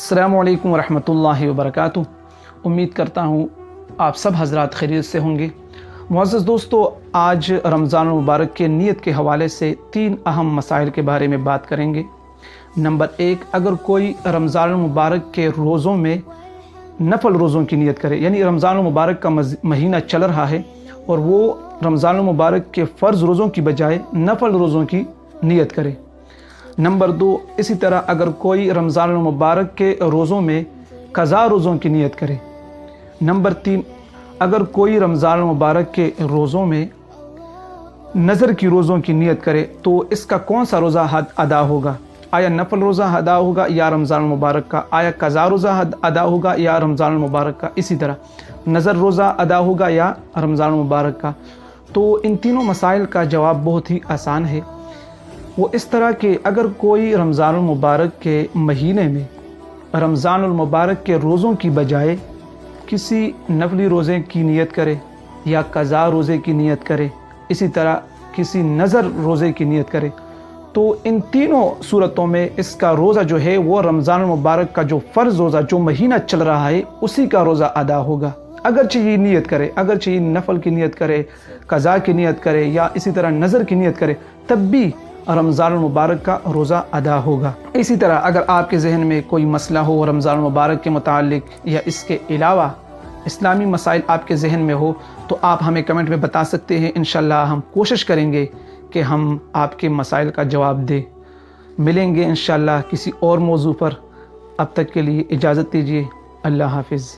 अस्सलामु अलैकुम वरहमतुल्लाहि वबरकातुह। उम्मीद करता हूँ आप सब हज़रात खैरियत से होंगे। मुअज़्ज़ज़ दोस्तों, आज रमज़ान मुबारक के नियत के हवाले से 3 अहम मसाइल के बारे में बात करेंगे। नंबर 1, अगर कोई रमज़ान मुबारक के रोज़ों में नफल रोज़ों की नियत करे, यानी रमज़ान मुबारक का महीना चल रहा है और वो रमज़ान मुबारक के फ़र्ज़ रोज़ों की बजाय नफल रोज़ों की नियत करे। नंबर 2, इसी तरह अगर कोई रमज़ान मुबारक के रोज़ों में क़ज़ा रोज़ों की नियत करे। नंबर 3, अगर कोई रमज़ान मुबारक के रोज़ों में नज़र की रोज़ों की नियत करे तो इसका कौन सा रोज़ा अदा होगा? आया नफल रोज़ा अदा होगा या रमज़ान मुबारक का? आया क़ज़ा रोज़ा अदा होगा या रमज़ान मुबारक का? इसी तरह नज़र रोज़ा अदा होगा या रमज़ान मुबारक का? तो इन तीनों मसाइल का जवाब बहुत ही आसान है। वो इस तरह के, अगर कोई रमज़ान मुबारक के महीने में रमज़ान मुबारक के रोज़ों की बजाय किसी नफली रोज़े की नियत करे या क़ज़ा रोज़े की नियत करे, इसी तरह किसी नज़र रोज़े की नियत करे, तो इन तीनों सूरतों में इसका रोज़ा जो है वो रमज़ान मुबारक का जो फ़र्ज़ रोज़ा जो महीना चल रहा है उसी का रोज़ा अदा होगा। अगरचे ये नियत करे, अगरचे ये नफल की नियत करे, क़ज़ा की नियत करे या इसी तरह नज़र की नियत करे, तब भी रमज़ान मुबारक का रोज़ा अदा होगा। इसी तरह अगर आपके जहन में कोई मसला हो रमज़ान मुबारक के मुतालिक या इसके अलावा इस्लामी मसाइल आपके जहन में हो तो आप हमें कमेंट में बता सकते हैं। इंशाअल्लाह हम कोशिश करेंगे कि हम आपके मसाइल का जवाब दें। मिलेंगे इंशाअल्लाह किसी और मौजू पर। अब तक के लिए इजाज़त दीजिए। अल्लाह हाफ़िज़।